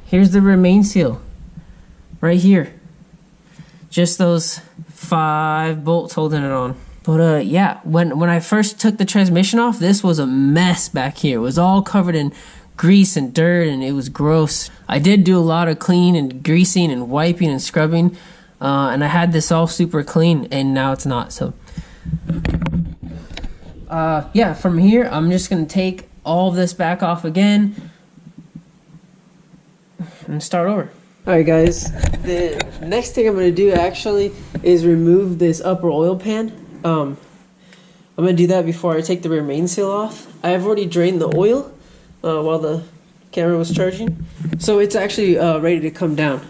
Here's the remain seal. Right here. Just those 5 bolts holding it on. But yeah, when I first took the transmission off, this was a mess back here. It was all covered in grease and dirt, and it was gross. I did do a lot of clean and greasing and wiping and scrubbing, and I had this all super clean, and now it's not. So yeah, from here I'm just gonna take all of this back off again and start over. Alright guys, the next thing I'm going to do actually is remove this upper oil pan. I'm going to do that before I take the remain seal off. I have already drained the oil while the camera was charging, so it's actually ready to come down.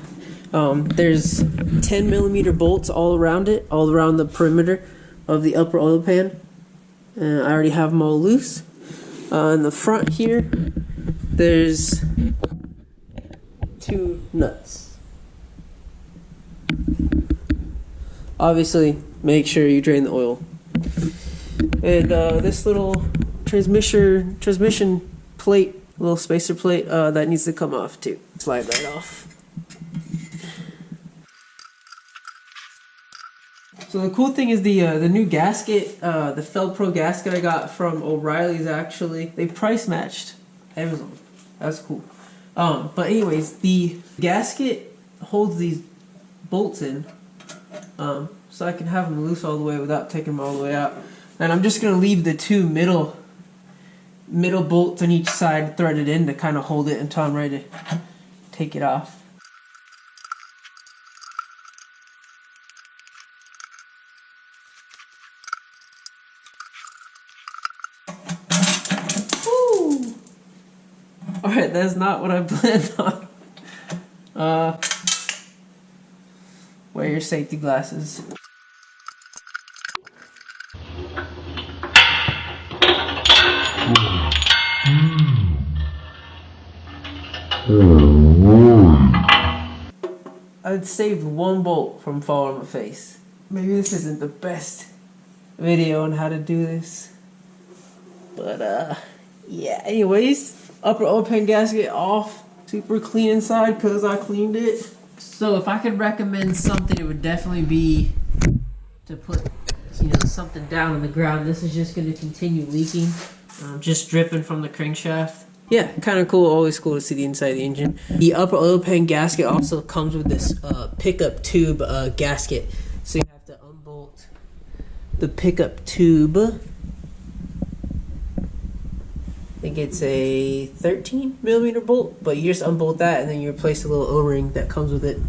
There's 10mm bolts all around it, all around the perimeter of the upper oil pan. I already have them all loose. In the front here, there's 2 nuts. Obviously, make sure you drain the oil. And this little transmission plate, little spacer plate, that needs to come off too. Slide right off. So the cool thing is the new gasket, the Fel-Pro gasket I got from O'Reilly's. Actually, they price matched Amazon. That's cool. But anyways, the gasket holds these bolts in, so I can have them loose all the way without taking them all the way out. And I'm just gonna leave the 2 middle bolts on each side threaded in to kind of hold it until I'm ready to take it off. Alright, that's not what I planned on. Wear your safety glasses. I'd saved 1 bolt from falling on my face. Maybe this isn't the best video on how to do this. But yeah, anyways. Upper oil pan gasket off, super clean inside because I cleaned it. So if I could recommend something, it would definitely be to put, something down on the ground. This is just going to continue leaking, just dripping from the crankshaft. Yeah, kind of cool. Always cool to see the inside of the engine. The upper oil pan gasket also comes with this pickup tube gasket, so you have to unbolt the pickup tube. I think it's a 13mm bolt, but you just unbolt that and then you replace the little O-ring that comes with it.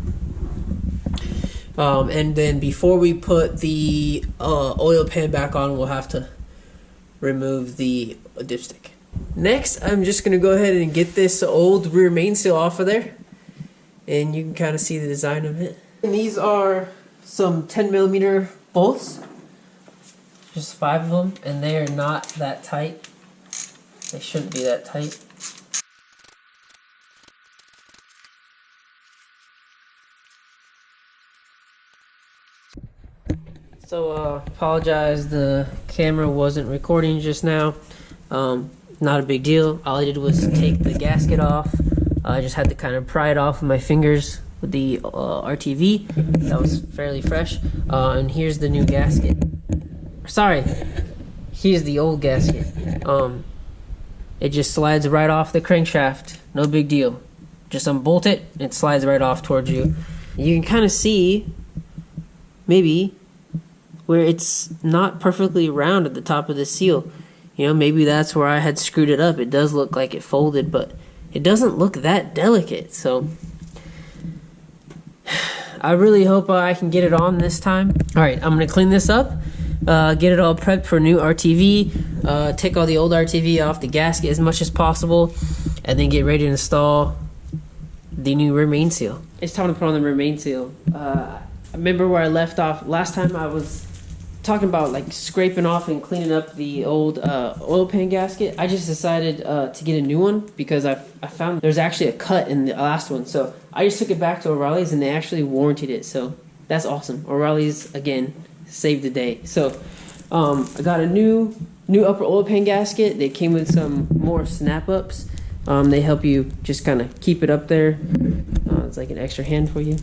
And then before we put the oil pan back on, we'll have to remove the dipstick. Next, I'm just going to go ahead and get this old rear main seal off of there. And you can kind of see the design of it. And these are some 10mm bolts. Just 5 of them, and they are not that tight. They shouldn't be that tight. So apologize, the camera wasn't recording just now. Not a big deal. All I did was take the gasket off. I just had to kind of pry it off with my fingers with the RTV. That was fairly fresh. And here's the new gasket. Sorry, here's the old gasket. It just slides right off the crankshaft. No big deal. Just unbolt it, it slides right off towards you. You can kind of see, maybe, where it's not perfectly round at the top of the seal. Maybe that's where I had screwed it up. It does look like it folded, but it doesn't look that delicate. So I really hope I can get it on this time. Alright, I'm going to clean this up. Get it all prepped for new RTV, take all the old RTV off the gasket as much as possible, and then get ready to install the new rear main seal. It's time to put on the rear main seal. I remember where I left off last time. I was talking about like scraping off and cleaning up the old oil pan gasket. I just decided to get a new one because I found there's actually a cut in the last one, so I just took it back to O'Reilly's and they actually warranted it, so that's awesome. O'Reilly's, again, saved the day. So I got a new new upper oil pan gasket. They came with some more snap-ups. They help you just kind of keep it up there. It's like an extra hand for you.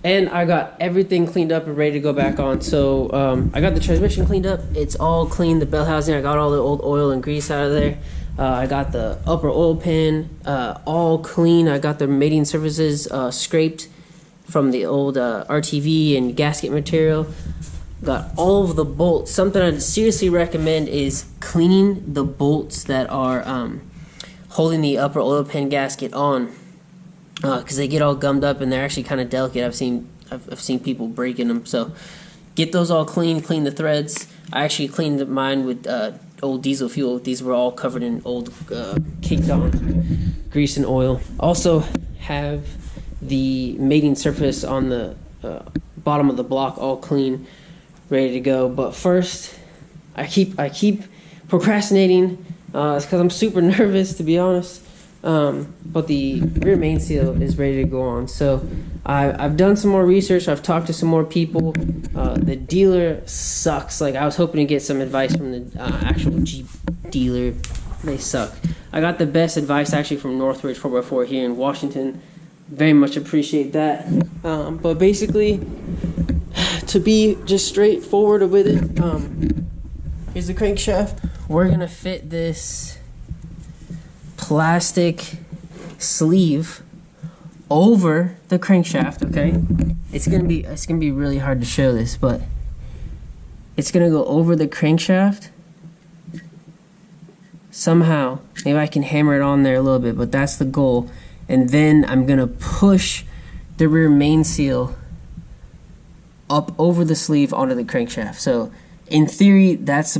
And I got everything cleaned up and ready to go back on. So I got the transmission cleaned up. It's all clean, the bell housing. I got all the old oil and grease out of there. I got the upper oil pan all clean. I got the mating surfaces scraped from the old RTV and gasket material. Got all of the bolts. Something I'd seriously recommend is cleaning the bolts that are holding the upper oil pan gasket on, because they get all gummed up and they're actually kind of delicate. I've seen people breaking them. So get those all clean. Clean the threads. I actually cleaned mine with old diesel fuel. These were all covered in old caked on grease and oil. Also have the mating surface on the bottom of the block all clean, ready to go. But first, I keep procrastinating. It's because I'm super nervous, to be honest. But the rear main seal is ready to go on. So I've done some more research. I've talked to some more people. The dealer sucks. Like, I was hoping to get some advice from the actual Jeep dealer. They suck. I got the best advice actually from Northridge 4x4 here in Washington. Very much appreciate that. But basically, to be just straightforward with it, here's the crankshaft. We're gonna fit this plastic sleeve over the crankshaft. Okay, it's gonna be really hard to show this, but it's gonna go over the crankshaft somehow. Maybe I can hammer it on there a little bit, but that's the goal. And then I'm gonna push the rear main seal up over the sleeve onto the crankshaft. So in theory, that's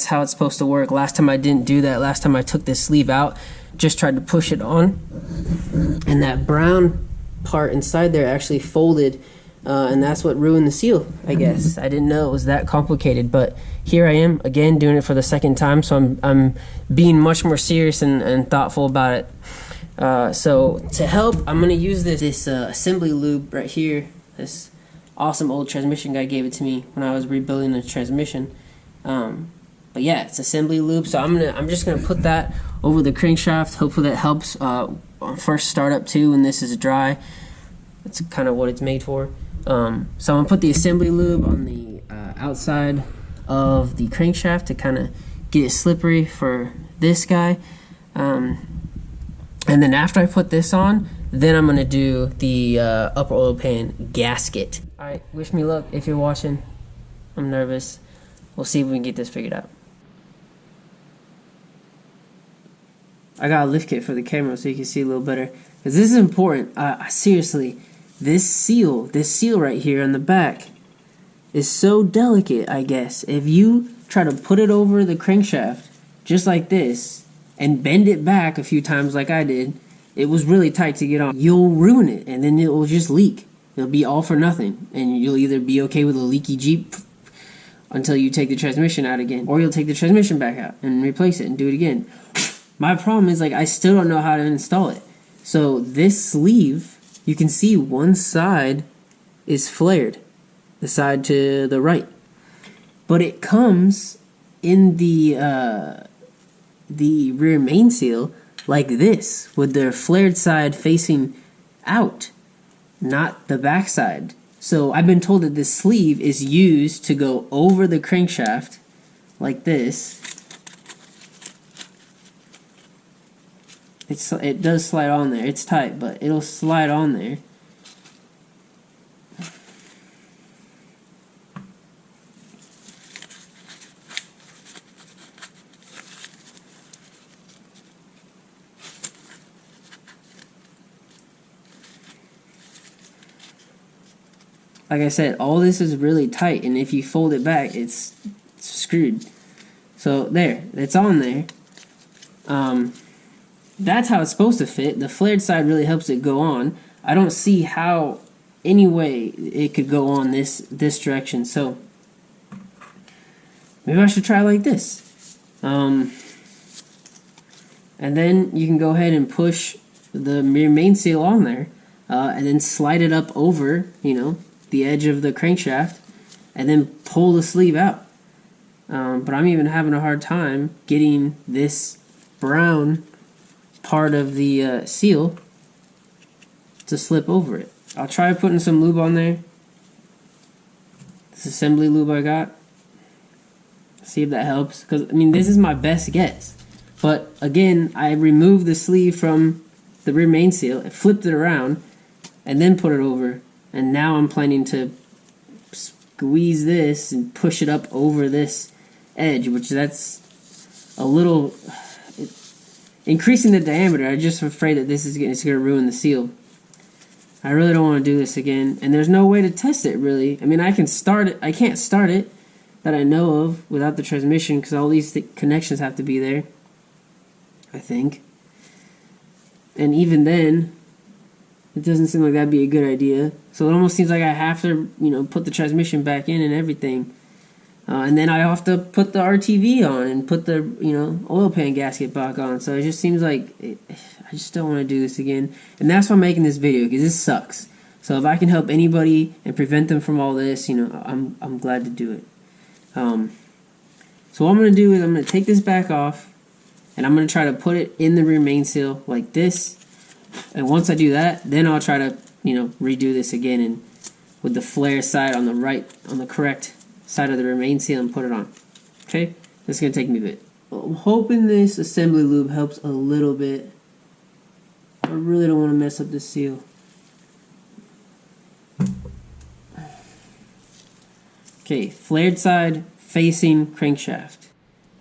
how it's supposed to work. Last time I didn't do that. Last time I took this sleeve out, just tried to push it on, and that brown part inside there actually folded, and that's what ruined the seal, I guess. I didn't know it was that complicated, but here I am again doing it for the second time. So I'm being much more serious and thoughtful about it. So to help, I'm gonna use this assembly lube right here. This awesome old transmission guy gave it to me when I was rebuilding the transmission. But yeah, it's assembly lube. So I'm just gonna put that over the crankshaft. Hopefully that helps on first startup too when this is dry. That's kind of what it's made for. So I'm gonna put the assembly lube on the outside of the crankshaft to kind of get it slippery for this guy. And then after I put this on, then I'm gonna do the upper oil pan gasket. All right, wish me luck if you're watching. I'm nervous. We'll see if we can get this figured out. I got a lift kit for the camera so you can see a little better, because this is important. Seriously, this seal right here on the back is so delicate, I guess. If you try to put it over the crankshaft just like this and bend it back a few times like I did, it was really tight to get on, you'll ruin it, and then it will just leak. It'll be all for nothing, and you'll either be okay with a leaky Jeep until you take the transmission out again, or you'll take the transmission back out and replace it and do it again. My problem is, like, I still don't know how to install it. So this sleeve, you can see one side is flared, the side to the right, but it comes in the rear main seal like this, with the flared side facing out, not the back side. So I've been told that this sleeve is used to go over the crankshaft like this. It does slide on there. It's tight, but it'll slide on there. Like I said, all this is really tight, and if you fold it back, it's screwed. So there, it's on there. That's how it's supposed to fit. The flared side really helps it go on. I don't see how any way it could go on this direction. So maybe I should try like this. And then you can go ahead and push the main seal on there, and then slide it up over, the edge of the crankshaft, and then pull the sleeve out. but I'm even having a hard time getting this brown part of the seal to slip over it. I'll try putting some lube on there. This assembly lube I got. See if that helps, because I mean, this is my best guess. But again, I removed the sleeve from the rear main seal and flipped it around and then put it over, and now I'm planning to squeeze this and push it up over this edge, which that's a little increasing the diameter. I'm just afraid that this is going to ruin the seal. I really don't want to do this again, and there's no way to test it really. I mean, I can start it. I can't start it that I know of without the transmission, because all these connections have to be there, I think. And even then, it doesn't seem like that'd be a good idea. So it almost seems like I have to, put the transmission back in and everything. And then I have to put the RTV on and put the, oil pan gasket back on. So it just seems like I just don't want to do this again. And that's why I'm making this video, because this sucks. So if I can help anybody and prevent them from all this, I'm glad to do it. So what I'm going to do is I'm going to take this back off, and I'm going to try to put it in the rear main seal like this. And once I do that, then I'll try to, redo this again, and with the flare side on the correct side of the rear main seal, and put it on. Okay? This is going to take me a bit. I'm hoping this assembly lube helps a little bit. I really don't want to mess up this seal. Okay, flared side facing crankshaft.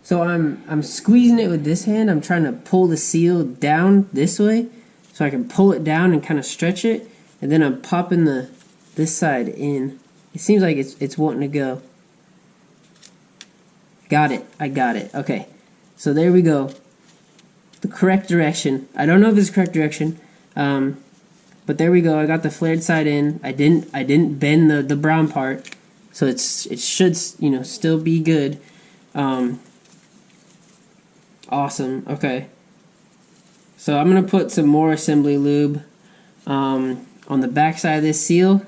So I'm squeezing it with this hand. I'm trying to pull the seal down this way so I can pull it down and kind of stretch it, and then I'm popping this side in. It seems like it's wanting to go. Got it. I got it. Okay. So there we go. The correct direction. I don't know if it's the correct direction. But there we go. I got the flared side in. I didn't bend the brown part. So it should, still be good. Awesome. Okay. So I'm going to put some more assembly lube on the back side of this seal,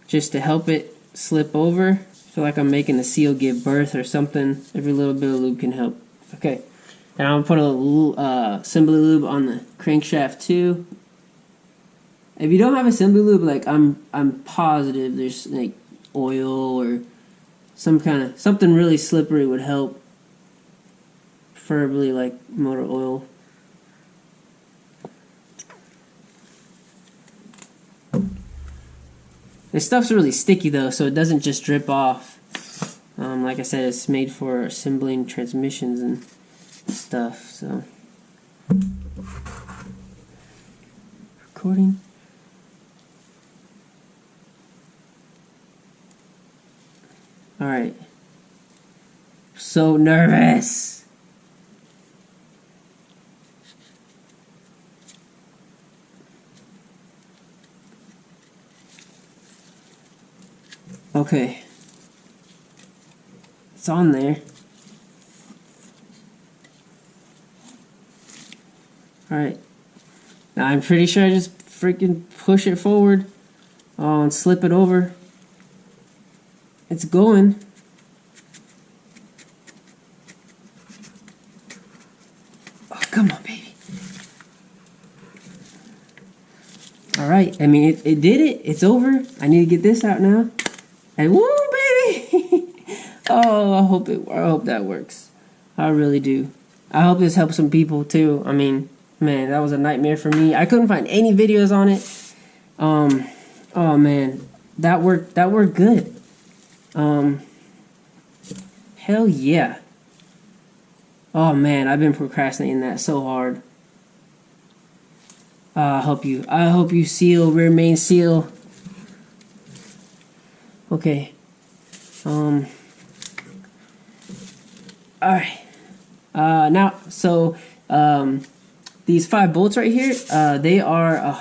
just to help it slip over. I feel like I'm making the seal give birth or something. Every little bit of lube can help. Okay. And I'm going to put a little assembly lube on the crankshaft too. If you don't have assembly lube, like I'm positive there's like oil or something really slippery would help. Preferably like motor oil. This stuff's really sticky though, so it doesn't just drip off. Like I said, it's made for assembling transmissions and stuff. So recording. Alright. So nervous. Okay. It's on there. Alright. Now I'm pretty sure I just freaking push it forward and slip it over. It's going. Oh, come on, baby. Alright, I mean, it did it. It's over. I need to get this out now. And woo, baby! Oh, I hope that works. I really do. I hope this helps some people too. I mean, man, that was a nightmare for me. I couldn't find any videos on it. Oh man, that worked good. Hell yeah. Oh man, I've been procrastinating that so hard. I hope you seal, rear main seal. Okay. Alright. Now, so, these 5 bolts right here, they are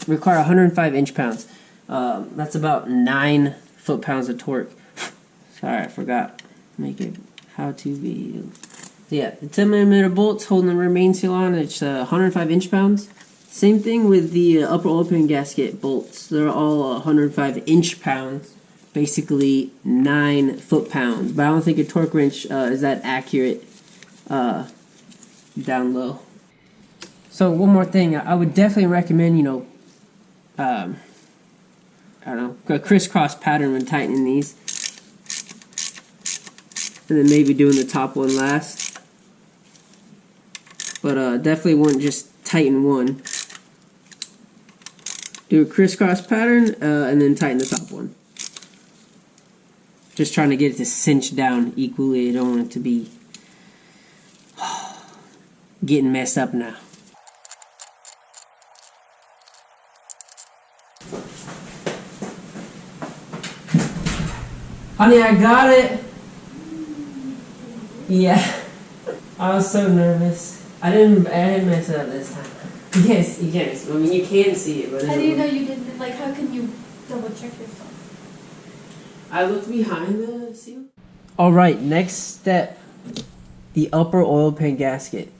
require 105 inch-pounds. That's about 9 foot-pounds of torque. Sorry, I forgot. Make it how-to video. So yeah, the 10mm bolts holding the rear main seal on, it's 105 inch-pounds. Same thing with the upper oil pan gasket bolts. They're all 105 inch-pounds. basically 9 foot-pounds. But I don't think a torque wrench is that accurate down low. So one more thing, I would definitely recommend, I don't know, a crisscross pattern when tightening these. And then maybe doing the top one last. But definitely wouldn't just tighten one. Do a crisscross pattern and then tighten the top one. Just trying to get it to cinch down equally. I don't want it to be getting messed up now. Honey, I got it! Yeah. I was so nervous. I didn't mess it up this time. Yes, you can. I mean, you can see it, but... How do you know you didn't? Like, how can you double check yourself? I looked behind the seal. Alright, next step. The upper oil pan gasket.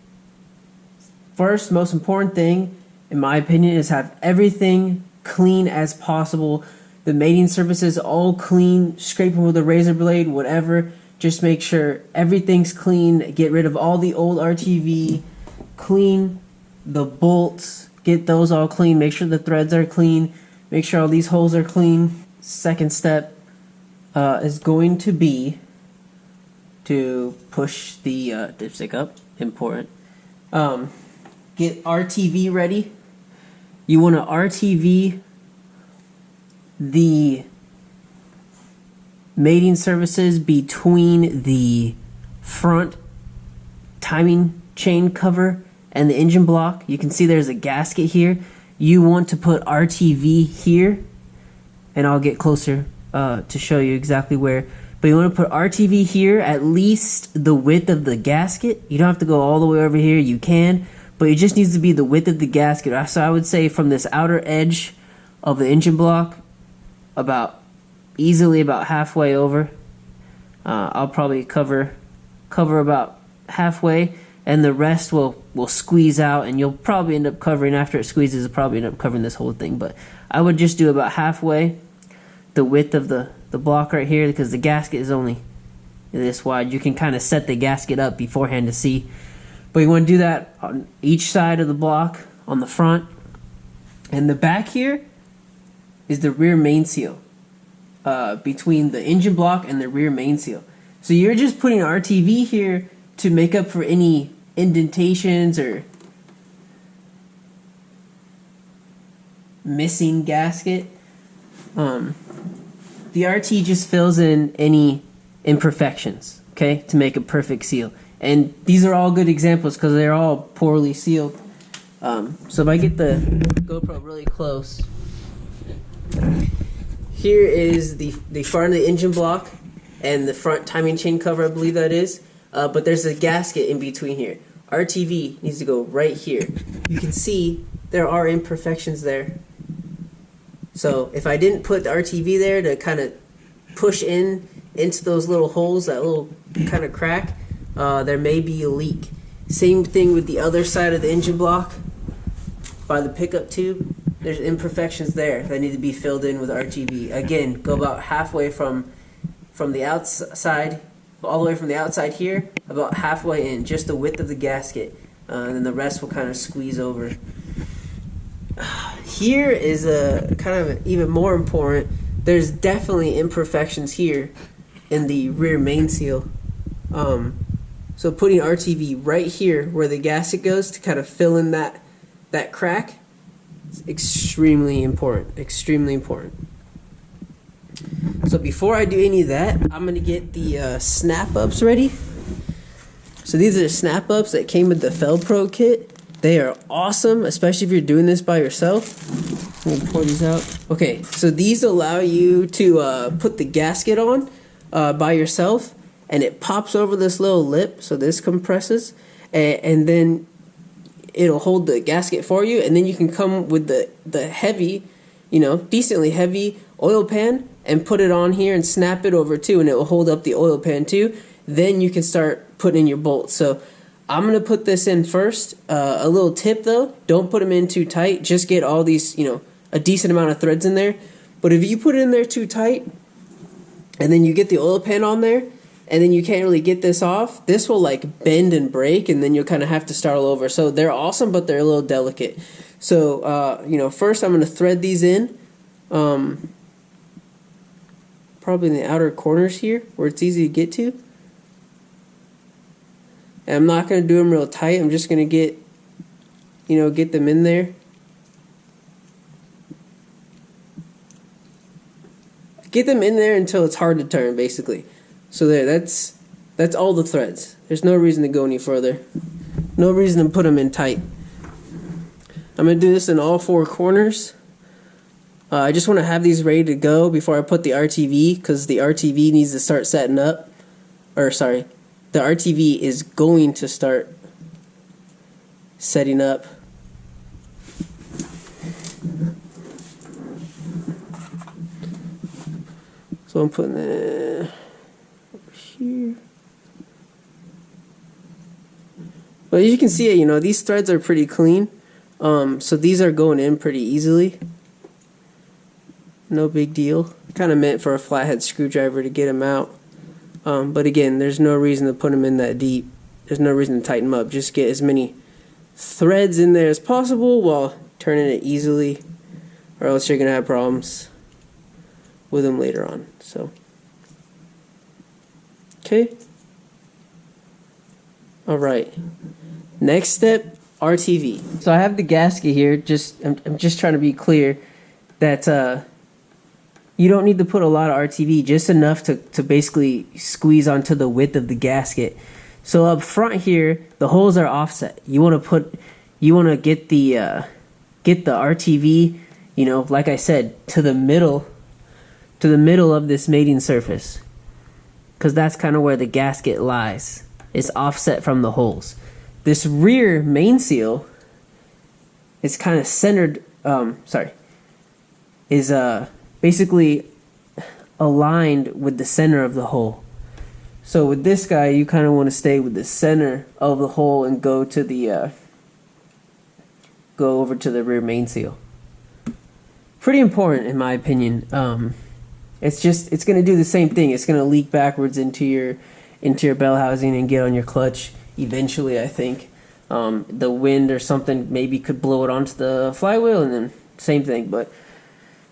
First, most important thing, in my opinion, is have everything clean as possible. The mating surfaces all clean, scrape them with a razor blade, whatever. Just make sure everything's clean. Get rid of all the old RTV. Clean the bolts. Get those all clean. Make sure the threads are clean. Make sure all these holes are clean. Second step is going to be to push the dipstick up. Important. Get RTV ready. You want to RTV the mating surfaces between the front timing chain cover and the engine block. You can see there's a gasket here. You want to put RTV here, and I'll get closer to show you exactly where. But you want to put RTV here, at least the width of the gasket. You don't have to go all the way over here. You can, but it just needs to be the width of the gasket. So I would say from this outer edge of the engine block, easily about halfway over. I'll probably cover about halfway, and the rest will squeeze out, and you'll probably end up covering, after it squeezes, it'll probably end up covering this whole thing. But I would just do about halfway the width of the block right here, because the gasket is only this wide. You can kind of set the gasket up beforehand to see. But you want to do that on each side of the block, on the front. And the back here is the rear main seal, between the engine block and the rear main seal. So you're just putting RTV here to make up for any indentations or missing gasket. The RT just fills in any imperfections, okay, to make a perfect seal. And these are all good examples because they're all poorly sealed. So if I get the GoPro really close, here is the front of the engine block and the front timing chain cover, I believe that is. But there's a gasket in between here. RTV needs to go right here. You can see there are imperfections there. So if I didn't put the RTV there to kind of push into those little holes, that little kind of crack, there may be a leak. Same thing with the other side of the engine block by the pickup tube. There's imperfections there that need to be filled in with RTV. Again, go about halfway from the outside, all the way from the outside here, about halfway in, just the width of the gasket, and then the rest will kind of squeeze over. Here is a kind of even more important. There's definitely imperfections here in the rear main seal. So putting RTV right here where the gasket goes to kind of fill in that crack is extremely important. Extremely important. So before I do any of that, I'm going to get the snap-ups ready. So these are the snap-ups that came with the Felpro kit. They are awesome, especially if you're doing this by yourself. Let me pour these out. Okay, so these allow you to put the gasket on by yourself, and it pops over this little lip, so this compresses, and then it'll hold the gasket for you, and then you can come with the heavy, decently heavy oil pan and put it on here and snap it over too, and it will hold up the oil pan too. Then you can start putting in your bolts. So I'm going to put this in first. A little tip though, don't put them in too tight. Just get all these, a decent amount of threads in there. But if you put it in there too tight, and then you get the oil pan on there, and then you can't really get this off, this will like bend and break, and then you'll kind of have to start all over. So they're awesome, but they're a little delicate. So, you know, first I'm going to thread these in, probably in the outer corners here, where it's easy to get to. And I'm not going to do them real tight, I'm just going to get, you know, get them in there. Get them in there until it's hard to turn, basically. So there, that's all the threads. There's no reason to go any further. No reason to put them in tight. I'm going to do this in all 4 corners. I just want to have these ready to go before I put the RTV, because the RTV needs to start setting up. Or sorry, the RTV is going to start setting up. So I'm putting that over here. But as you can see, you know, these threads are pretty clean. So these are going in pretty easily. No big deal. Kind of meant for a flathead screwdriver to get them out. But again, there's no reason to put them in that deep. There's no reason to tighten them up. Just get as many threads in there as possible while turning it easily, or else you're going to have problems with them later on. So, okay. Alright. Next step, RTV. So I have the gasket here. I'm just trying to be clear that you don't need to put a lot of RTV, just enough to basically squeeze onto the width of the gasket. So up front here, the holes are offset. You want to get the RTV, you know, like I said, to the middle of this mating surface, because that's kind of where the gasket lies. It's offset from the holes. This rear main seal is kind of centered. Is basically aligned with the center of the hole. So with this guy, you kind of want to stay with the center of the hole and go to the go over to the rear main seal. Pretty important in my opinion. It's going to do the same thing. It's going to leak backwards into your bell housing and get on your clutch eventually, I think. The wind or something maybe could blow it onto the flywheel, and then same thing. But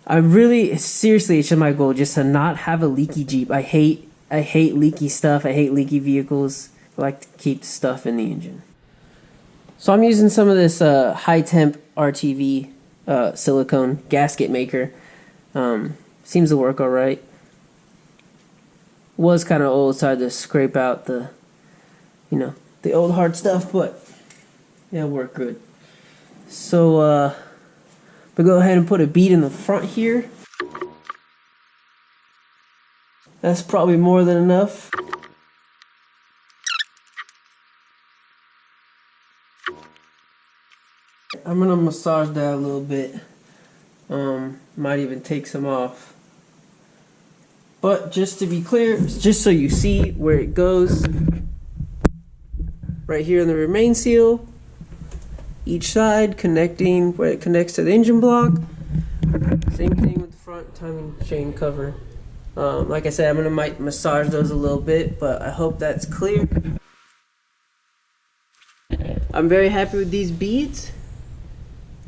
I really, seriously, it's just my goal just to not have a leaky Jeep. I hate leaky stuff. I hate leaky vehicles. I like to keep stuff in the engine. So I'm using some of this high temp RTV silicone gasket maker. Seems to work all right. Was kind of old, so I had to scrape out the old hard stuff, but yeah, it worked good. So but go ahead and put a bead in the front here. That's probably more than enough. I'm gonna massage that a little bit. Might even take some off. But just to be clear, just so you see where it goes, right here in the rear main seal, each side connecting where it connects to the engine block. Same thing with the front timing chain cover. Like I said, I'm gonna might massage those a little bit, but I hope that's clear. I'm very happy with these beads.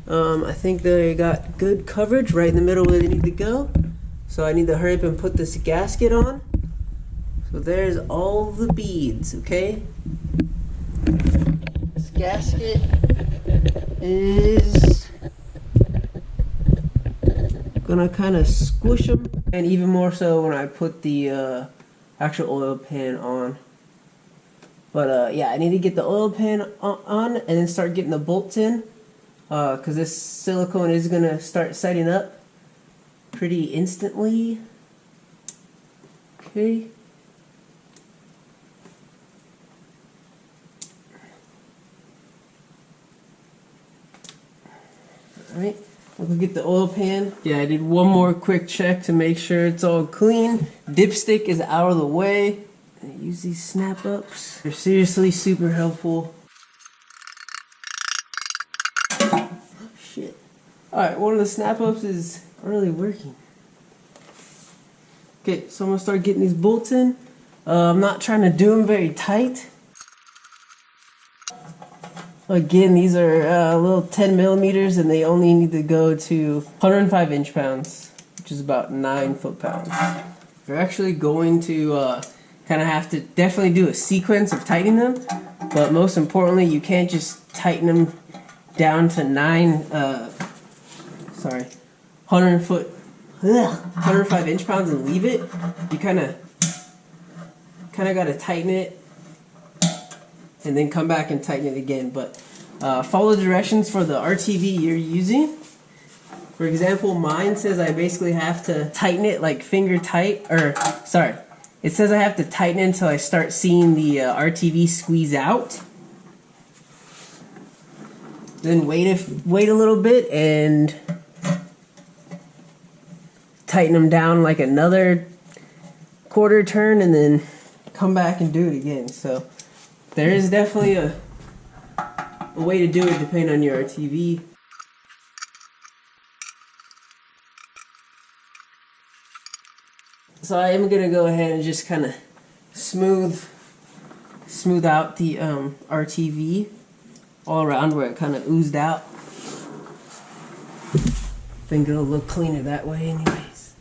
I think they got good coverage right in the middle where they need to go. So I need to hurry up and put this gasket on. So there's all the beads, okay? This gasket is gonna kind of squish them, and even more so when I put the actual oil pan on. But yeah, I need to get the oil pan on and then start getting the bolts in, because this silicone is gonna start setting up pretty instantly. Okay. Alright, we'll get the oil pan. Yeah, I did one more quick check to make sure it's all clean. Dipstick is out of the way. I use these snap ups. They're seriously super helpful. Oh, shit. Alright, one of the snap ups is really working. Okay, so I'm gonna start getting these bolts in. I'm not trying to do them very tight. Again, these are a little 10 millimeters, and they only need to go to 105 inch-pounds, which is about 9 foot-pounds. You're actually going to kind of have to definitely do a sequence of tightening them, but most importantly, you can't just tighten them down to 105 inch-pounds and leave it. You kind of got to tighten it and then come back and tighten it again. But follow the directions for the RTV you're using. For example, mine says I basically have to tighten it like finger tight, it says I have to tighten it until I start seeing the RTV squeeze out. Then wait a little bit and tighten them down like another quarter turn, and then come back and do it again. So there is definitely a way to do it depending on your RTV. So I am gonna go ahead and just kind of smooth out the RTV all around where it kind of oozed out. Think it'll look cleaner that way anyways.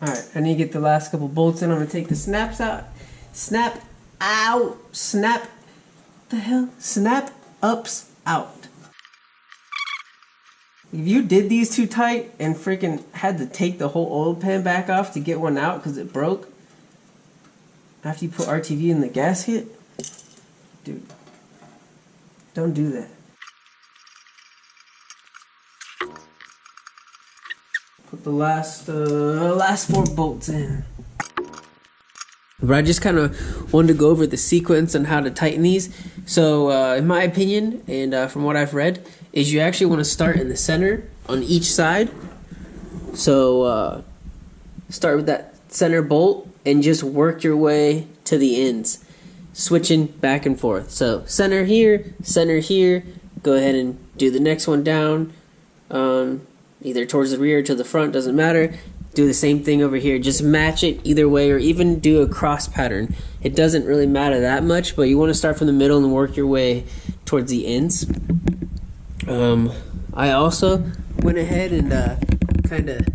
Alright, I need to get the last couple bolts in. I'm gonna take the snaps out. Snap ups out. If you did these too tight and freaking had to take the whole oil pan back off to get one out because it broke after you put RTV in the gasket, dude, don't do that. Put the last 4 bolts in. But I just kind of wanted to go over the sequence on how to tighten these. So in my opinion, and from what I've read, is you actually want to start in the center on each side. So start with that center bolt and just work your way to the ends, switching back and forth. So center here, go ahead and do the next one down, either towards the rear or to the front, doesn't matter. Do the same thing over here. Just match it either way, or even do a cross pattern. It doesn't really matter that much, but you want to start from the middle and work your way towards the ends. I also went ahead and kind of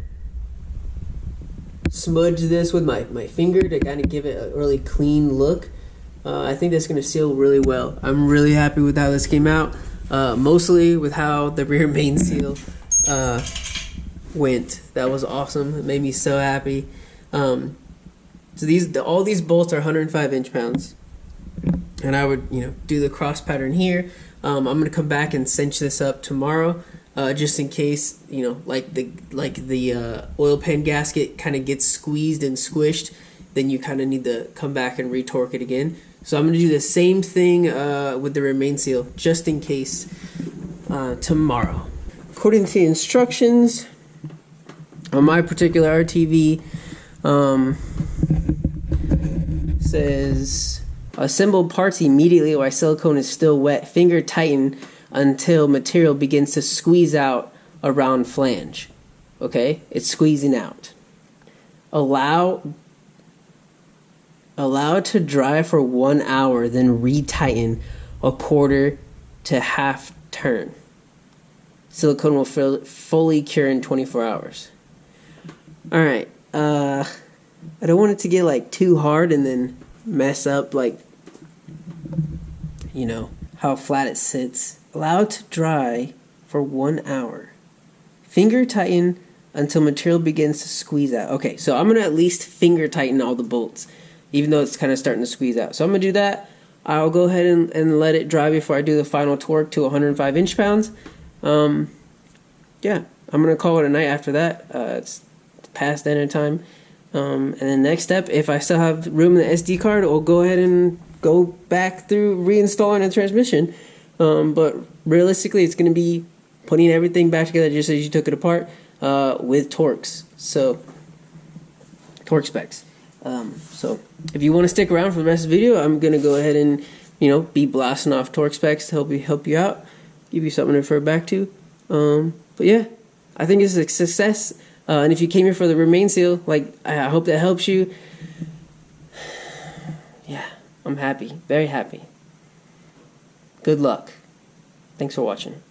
smudged this with my finger to kind of give it a really clean look. I think that's going to seal really well. I'm really happy with how this came out, mostly with how the rear main seal went. That was awesome. It made me so happy. So all these bolts are 105 inch-pounds, and I would do the cross pattern here. I'm gonna come back and cinch this up tomorrow, just in case like the oil pan gasket kind of gets squeezed and squished. Then you kind of need to come back and retorque it again. So I'm gonna do the same thing with the rear main seal, just in case, tomorrow. According to the instructions on my particular RTV, says assemble parts immediately while silicone is still wet. Finger tighten until material begins to squeeze out around flange. Okay, it's squeezing out. Allow to dry for 1 hour, then retighten a quarter to half turn. Silicone will fully cure in 24 hours. Alright, I don't want it to get like too hard and then mess up like, how flat it sits. Allow to dry for 1 hour. Finger tighten until material begins to squeeze out. Okay, so I'm going to at least finger tighten all the bolts, even though it's kind of starting to squeeze out. So I'm going to do that. I'll go ahead and let it dry before I do the final torque to 105 inch-pounds. Yeah, I'm going to call it a night after that. It's past dinner time. And then next step, if I still have room in the SD card, I'll go ahead and go back through reinstalling a transmission. But realistically, it's going to be putting everything back together just as you took it apart, with torques. So, torque specs. So if you want to stick around for the rest of the video, I'm going to go ahead and, be blasting off torque specs to help you out, give you something to refer back to. But yeah, I think it's a success. And if you came here for the remain seal, like, I hope that helps you. Yeah, I'm happy. Very happy. Good luck. Thanks for watching.